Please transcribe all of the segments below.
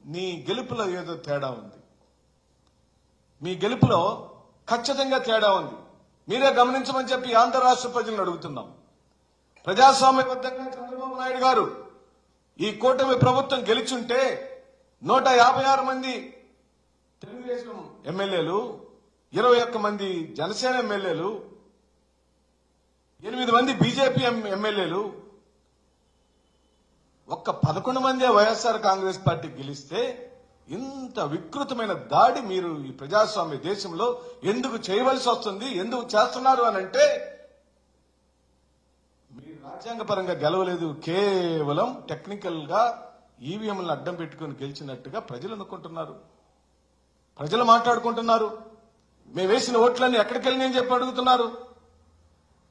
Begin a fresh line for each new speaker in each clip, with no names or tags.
నీ గెలుపులో ఏదో తేడా ఉంది. మీ గెలుపులో ఖచ్చితంగా తేడా ఉంది. మీరే గమనించమని చెప్పి ఆంధ్ర రాష్ట్ర ప్రజలను అడుగుతున్నాం. ప్రజాస్వామ్యబద్ధంగా చంద్రబాబు నాయుడు గారు ఈ కూటమి ప్రభుత్వం గెలిచుంటే 156 మంది తెలుగుదేశం ఎమ్మెల్యేలు, 21 మంది జనసేన ఎమ్మెల్యేలు, 8 మంది బీజేపీ ఎమ్మెల్యేలు, ఒక్క 11 మందే వైఎస్ఆర్ కాంగ్రెస్ పార్టీ గెలిస్తే ఇంత వికృతమైన దాడి మీరు ఈ ప్రజాస్వామ్య దేశంలో ఎందుకు చేయవలసి వస్తుంది, ఎందుకు చేస్తున్నారు అని అంటే మీరు రాజ్యాంగపరంగా గెలవలేదు, కేవలం టెక్నికల్ గా ఈవీఎంలను అడ్డం పెట్టుకుని గెలిచినట్టుగా ప్రజలు అనుకుంటున్నారు. ప్రజలు మాట్లాడుకుంటున్నారు. మేము వేసిన ఓట్లన్నీ ఎక్కడికి వెళ్ళి నేను చెప్పి అడుగుతున్నారు.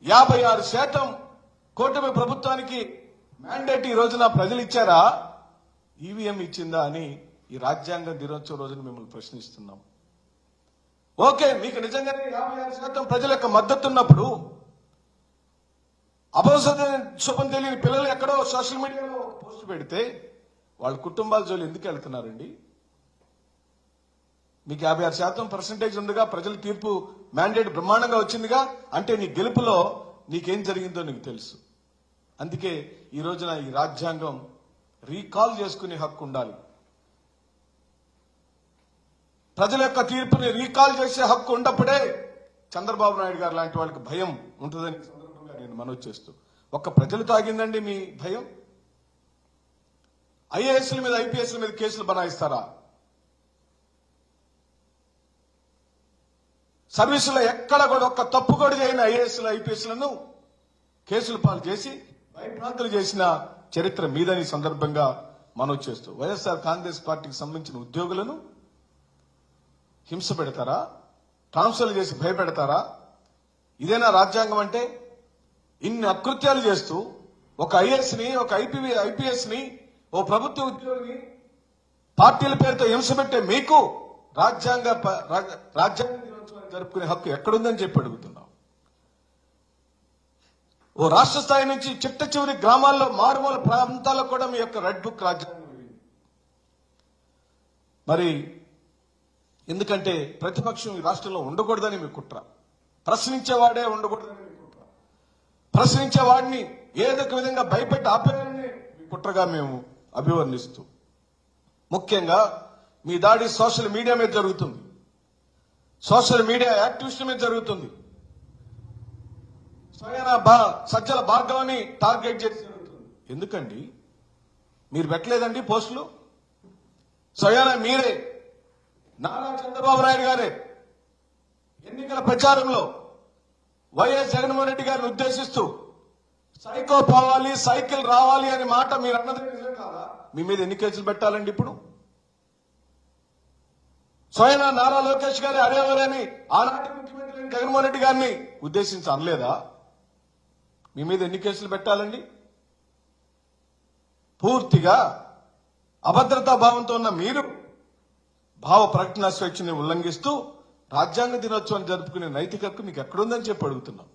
56% కూటమి ప్రభుత్వానికి మ్యాండేట్ ఈ రోజున ప్రజలు ఇచ్చారా, ఈవీఎం ఇచ్చిందా అని ఈ రాజ్యాంగ దినోత్సవ రోజున మిమ్మల్ని ప్రశ్నిస్తున్నాం. ఓకే, మీకు నిజంగానే 56% ప్రజల యొక్క మద్దతు ఉన్నప్పుడు శుభం తెలియని పిల్లలు ఎక్కడో సోషల్ మీడియాలో పోస్ట్ పెడితే వాళ్ళ కుటుంబాల జోలు ఎందుకు వెళ్తున్నారండి? మీకు 56% ఉందిగా, ప్రజల తీర్పు మ్యాండేట్ బ్రహ్మాండంగా వచ్చిందిగా, అంటే నీ గెలుపులో నీకేం జరిగిందో నీకు తెలుసు. అందుకే ఈ రోజున ఈ రాజ్యాంగం రీకాల్ చేసుకునే హక్కు ఉండాలి. ప్రజల యొక్క తీర్పుని రీకాల్ చేసే హక్కు ఉన్నప్పుడే చంద్రబాబు నాయుడు గారు లాంటి వాళ్ళకి భయం ఉంటుందని సందర్భంగా నేను మనవి చేస్తూ, ఒక్క ప్రజలు తాగిందండి మీ భయం? ఐఏఎస్ల మీద ఐపీఎస్ల మీద కేసులు బనాయిస్తారా? సర్వీసులో ఎక్కడ కూడా ఒక్క తప్పు కూడా చేయని ఐఏఎస్లు ఐపీఎస్లను కేసులు పాలు చేసి భయభ్రాంతులు చేసిన చరిత్ర మీదని సందర్భంగా మనవి చేస్తూ, వైఎస్ఆర్ కాంగ్రెస్ పార్టీకి సంబంధించిన ఉద్యోగులను హింస పెడతారా? ట్రాన్స్ఫర్లు చేసి భయపెడతారా? ఇదేనా రాజ్యాంగం అంటే? ఇన్ని అకృత్యాలు చేస్తూ ఒక ఐఏఎస్ని, ఒక ఐపీఎస్ని, ఓ ప్రభుత్వ ఉద్యోగిని పార్టీల పేరుతో హింస పెట్టే మీకు రాజ్యాంగ దినోత్సవాన్ని జరుపుకునే హక్కు ఎక్కడుందని చెప్పి అడుగుతున్నాం. ఓ రాష్ట్ర స్థాయి నుంచి చిట్ట చివరి గ్రామాల్లో, మారుమూల ప్రాంతాల్లో కూడా మీ యొక్క రెడ్ బుక్ రాజ్యాంగం. మరి ఎందుకంటే ప్రతిపక్షం ఈ రాష్ట్రంలో ఉండకూడదని మీ కుట్ర, ప్రశ్నించేవాడే ఉండకూడదని మీ కుట్ర, ప్రశ్నించేవాడిని ఏదో ఒక విధంగా భయపెట్టి ఆపేయాలని మీ కుట్రగా మేము అభివర్ణిస్తూ, ముఖ్యంగా మీ దాడి సోషల్ మీడియా మీద జరుగుతుంది, సోషల్ మీడియా యాక్టివిస్టుల మీద జరుగుతుంది, సజ్జల భార్గవని టార్గెట్ చేసి జరుగుతుంది. ఎందుకండి మీరు పెట్టలేదండి పోస్టులు? స్వయానా మీరే, నారా చంద్రబాబు నాయుడు గారే ఎన్నికల ప్రచారంలో వైఎస్ జగన్మోహన్ రెడ్డి గారిని ఉద్దేశిస్తూ సైకో పోవాలి, సైకిల్ రావాలి అనే మాట మీరు అన్నది నిజం కాదా? మీ మీద ఎన్ని కేసులు పెట్టాలండి ఇప్పుడు? స్వయం నారా లోకేష్ గారి అరేవరని ఆనాటి ముఖ్యమంత్రి జగన్మోహన్ రెడ్డి గారిని ఉద్దేశించి అనలేదా? మీ మీద ఎన్ని కేసులు పెట్టాలండి? పూర్తిగా అభద్రతా భావంతో ఉన్న మీరు భావ ప్రకటన స్వేచ్ఛని ఉల్లంఘిస్తూ రాజ్యాంగ దినోత్సవాన్ని జరుపుకునే నైతిక హక్కు మీకు ఎక్కడుందని చెప్పి అడుగుతున్నాం.